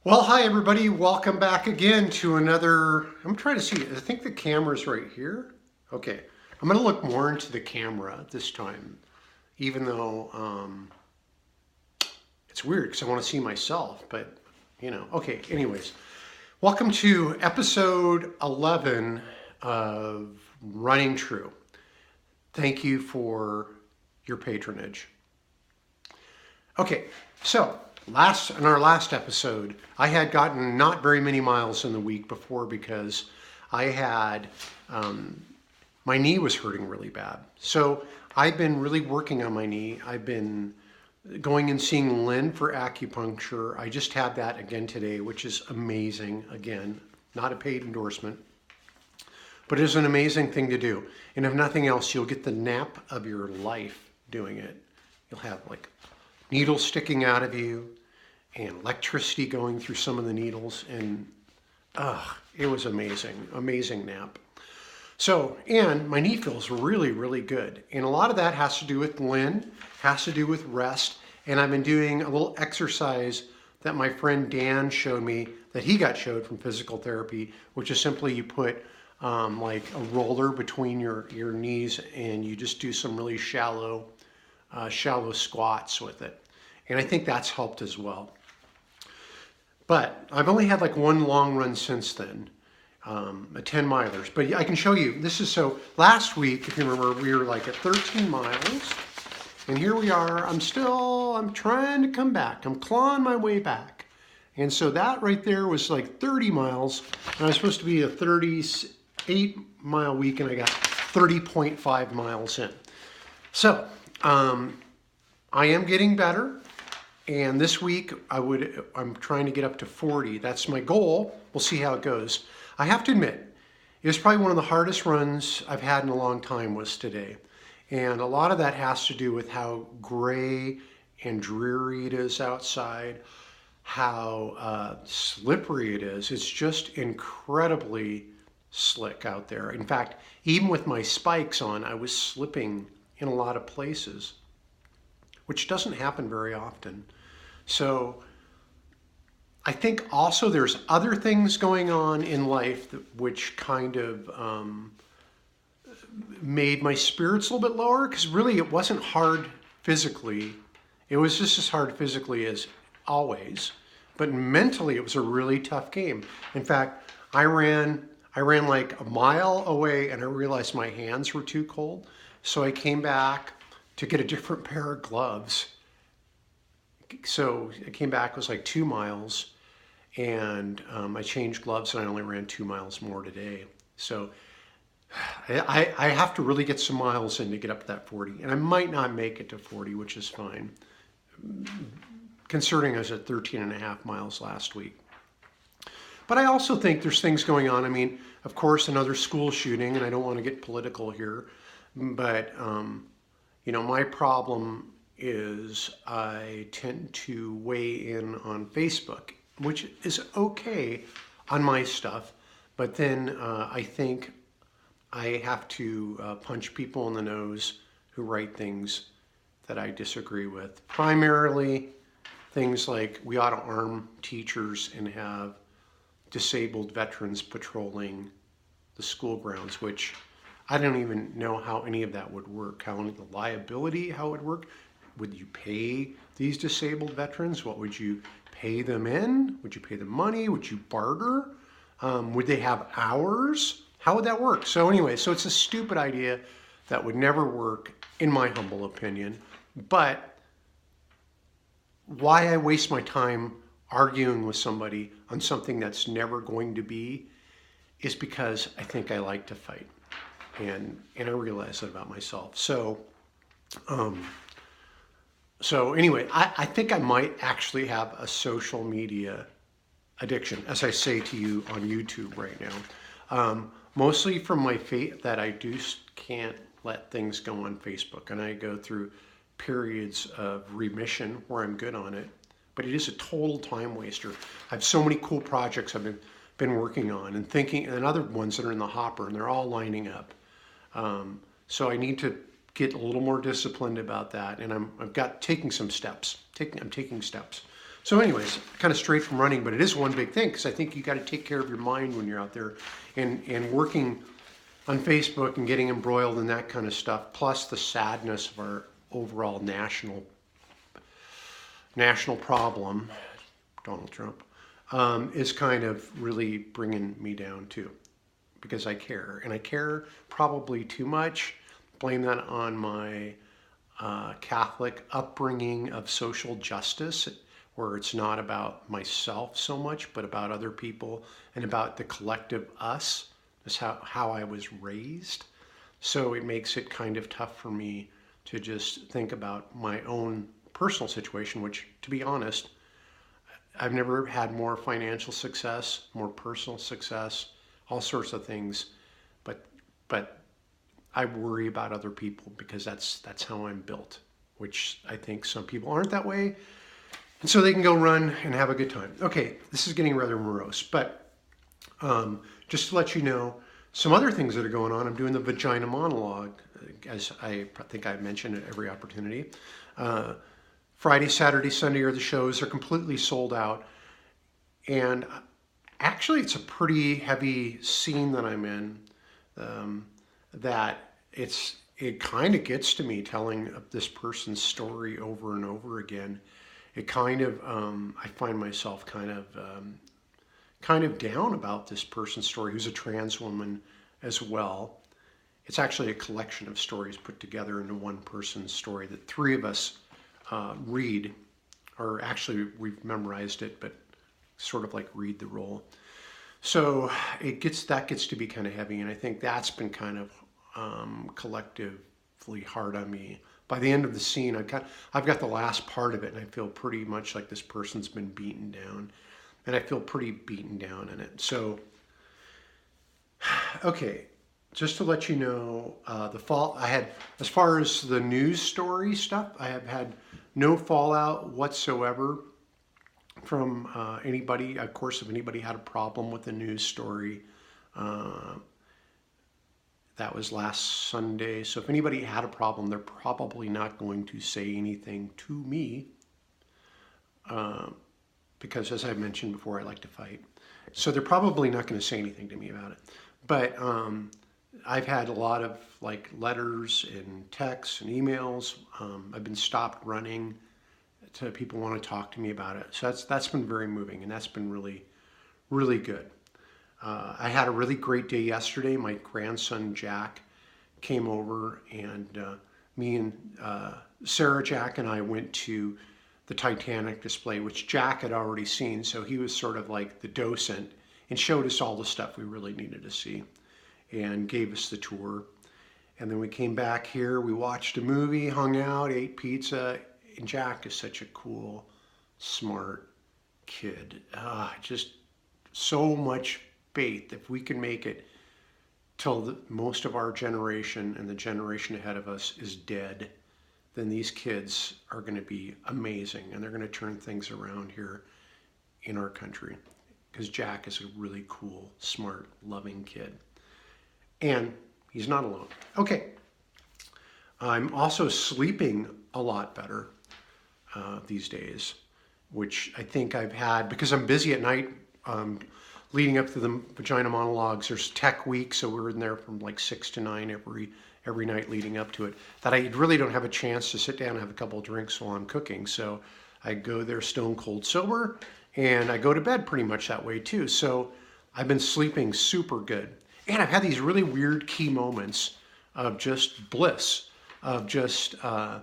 Well, hi everybody. Welcome back again to another. I'm trying to see. I think the camera's right here. Okay. I'm going to look more into the camera this time, even though it's weird because I want to see myself. But, okay. Anyways, welcome to episode 11 of Running True. Thank you for your patronage. Okay, so in our last episode, I had gotten not very many miles in the week before because I had my knee was hurting really bad. So I've been really working on my knee. I've been going and seeing Lynn for acupuncture. I just had that again today, which is amazing. Again, not a paid endorsement, but it's an amazing thing to do. And if nothing else, you'll get the nap of your life doing it. You'll have like needles sticking out of you and electricity going through some of the needles, and it was amazing nap. So, and my knee feels really, really good. And a lot of that has to do with Lynn, has to do with rest. And I've been doing a little exercise that my friend Dan showed me that he got showed from physical therapy, which is simply you put like a roller between your knees and you just do some really shallow squats with it. And I think that's helped as well. But I've only had like one long run since then, a 10 milers. But I can show you, this is so, last week, if you remember, we were like at 13 miles. And here we are, I'm trying to come back. I'm clawing my way back. And so that right there was like 30 miles. And I was supposed to be a 38-mile week, and I got 30.5 miles in. So I am getting better. And this week I'm trying to get up to 40. That's my goal. We'll see how it goes. I have to admit, it was probably one of the hardest runs I've had in a long time was today. And a lot of that has to do with how gray and dreary it is outside, how slippery it is. It's just incredibly slick out there. In fact, even with my spikes on, I was slipping in a lot of places, which doesn't happen very often. So I think also there's other things going on in life which kind of made my spirits a little bit lower, because really it wasn't hard physically. It was just as hard physically as always, but mentally it was a really tough game. In fact, I ran like a mile away and I realized my hands were too cold. So I came back to get a different pair of gloves. So I came back, it was like 2 miles, and I changed gloves and I only ran 2 miles more today. So I have to really get some miles in to get up to that 40. And I might not make it to 40, which is fine, considering I was at 13 and a half miles last week. But I also think there's things going on. I mean, of course, another school shooting, and I don't want to get political here, but my problem is I tend to weigh in on Facebook, which is okay on my stuff, but then I think I have to punch people in the nose who write things that I disagree with. Primarily things like we ought to arm teachers and have disabled veterans patrolling the school grounds, which I don't even know how any of that would work, how the liability, how it would work. Would you pay these disabled veterans? What would you pay them in? Would you pay them money? Would you barter? Would they have hours? How would that work? So anyway, so it's a stupid idea that would never work, in my humble opinion. But why I waste my time arguing with somebody on something that's never going to be is because I think I like to fight. And I realize that about myself. So anyway, I think I might actually have a social media addiction, as I say to you on YouTube right now. Mostly from my faith that I can't let things go on Facebook. And I go through periods of remission where I'm good on it. But it is a total time waster. I have so many cool projects I've been working on and thinking, and other ones that are in the hopper, and they're all lining up. So I need to get a little more disciplined about that, and I'm taking some steps. I'm taking steps. So anyways, kind of straight from running, but it is one big thing because I think you got to take care of your mind when you're out there and working on Facebook and getting embroiled in that kind of stuff, plus the sadness of our overall national problem, Donald Trump, is kind of really bringing me down too, because I care, and I care probably too much. Blame that on my Catholic upbringing of social justice, where it's not about myself so much, but about other people and about the collective us. That's how I was raised. So it makes it kind of tough for me to just think about my own personal situation, which, to be honest, I've never had more financial success, more personal success, all sorts of things. But I worry about other people because that's how I'm built, which I think some people aren't that way. And so they can go run and have a good time. Okay, this is getting rather morose, but just to let you know, some other things that are going on. I'm doing the vagina monologue, as I think I mentioned at every opportunity. Friday, Saturday, Sunday are the shows. They're completely sold out. And actually, it's a pretty heavy scene that I'm in, that it kind of gets to me telling this person's story over and over again. It kind of, I find myself kind of down about this person's story, who's a trans woman as well. It's actually a collection of stories put together into one person's story that three of us read, or actually we've memorized it, but sort of like read the role. So that gets to be kind of heavy, and I think that's been kind of collectively hard on me. By the end of the scene, I've got the last part of it, and I feel pretty much like this person's been beaten down, and I feel pretty beaten down in it. So, okay, just to let you know, as far as the news story stuff, I have had no fallout whatsoever from anybody. Of course, if anybody had a problem with the news story, that was last Sunday. So if anybody had a problem, they're probably not going to say anything to me, because as I mentioned before, I like to fight. So they're probably not going to say anything to me about it. But I've had a lot of letters and texts and emails. I've been stopped running to people want to talk to me about it. So that's been very moving, and that's been really, really good. I had a really great day yesterday. My grandson Jack came over, and me and Sarah, Jack, and I went to the Titanic display, which Jack had already seen. So he was sort of like the docent and showed us all the stuff we really needed to see and gave us the tour. And then we came back here, we watched a movie, hung out, ate pizza, and Jack is such a cool, smart kid. Just so much faith. If we can make it till most of our generation and the generation ahead of us is dead, then these kids are going to be amazing, and they're going to turn things around here in our country, because Jack is a really cool, smart, loving kid. And he's not alone. Okay. I'm also sleeping a lot better these days, which I think I've had because I'm busy at night. Leading up to the Vagina Monologues, there's Tech Week, so we're in there from 6 to 9 every night leading up to it, that I really don't have a chance to sit down and have a couple of drinks while I'm cooking. So I go there stone cold sober, and I go to bed pretty much that way too. So I've been sleeping super good. And I've had these really weird key moments of just bliss, of just, the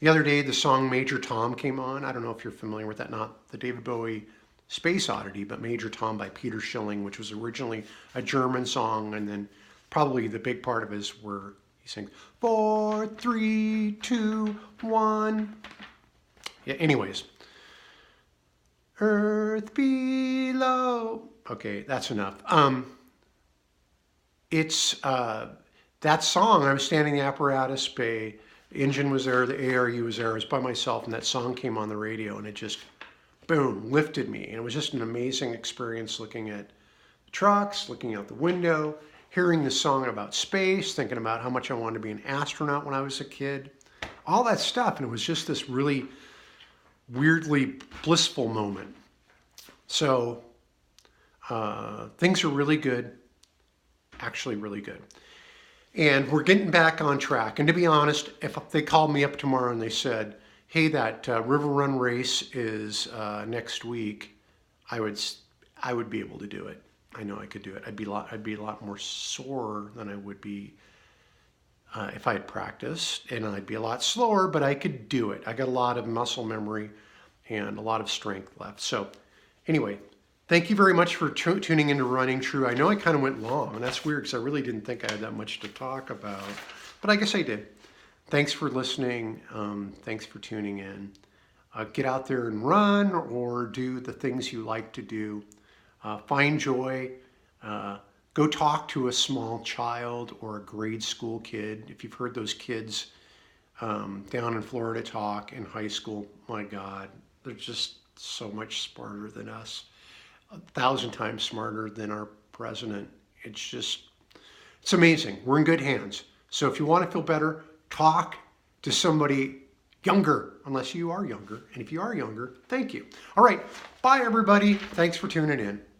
other day the song Major Tom came on. I don't know if you're familiar with that, not the David Bowie Space Oddity, but Major Tom by Peter Schilling, which was originally a German song, and then probably the big part of it is where he sings 4, 3, 2, 1. Yeah, anyways. Earth below. Okay, that's enough. It's that song. I was standing in the apparatus bay. The engine was there, the ARU was there. I was by myself, and that song came on the radio, and it just, boom, lifted me. And it was just an amazing experience looking at trucks, looking out the window, hearing the song about space, thinking about how much I wanted to be an astronaut when I was a kid, all that stuff. And it was just this really weirdly blissful moment. So things are really good, actually really good. And we're getting back on track. And to be honest, if they called me up tomorrow and they said, hey, that River Run race is next week, I would be able to do it. I know I could do it. I'd be a lot more sore than I would be if I had practiced, and I'd be a lot slower, but I could do it. I got a lot of muscle memory and a lot of strength left. So anyway, thank you very much for tuning into Running True. I know I kind of went long, and that's weird because I really didn't think I had that much to talk about, but I guess I did. Thanks for listening. Thanks for tuning in. Get out there and run or do the things you like to do. Find joy. Go talk to a small child or a grade school kid. If you've heard those kids down in Florida talk in high school, my God, they're just so much smarter than us. 1,000 times smarter than our president. It's amazing. We're in good hands. So if you want to feel better, talk to somebody younger, unless you are younger. And if you are younger, thank you. All right. Bye, everybody. Thanks for tuning in.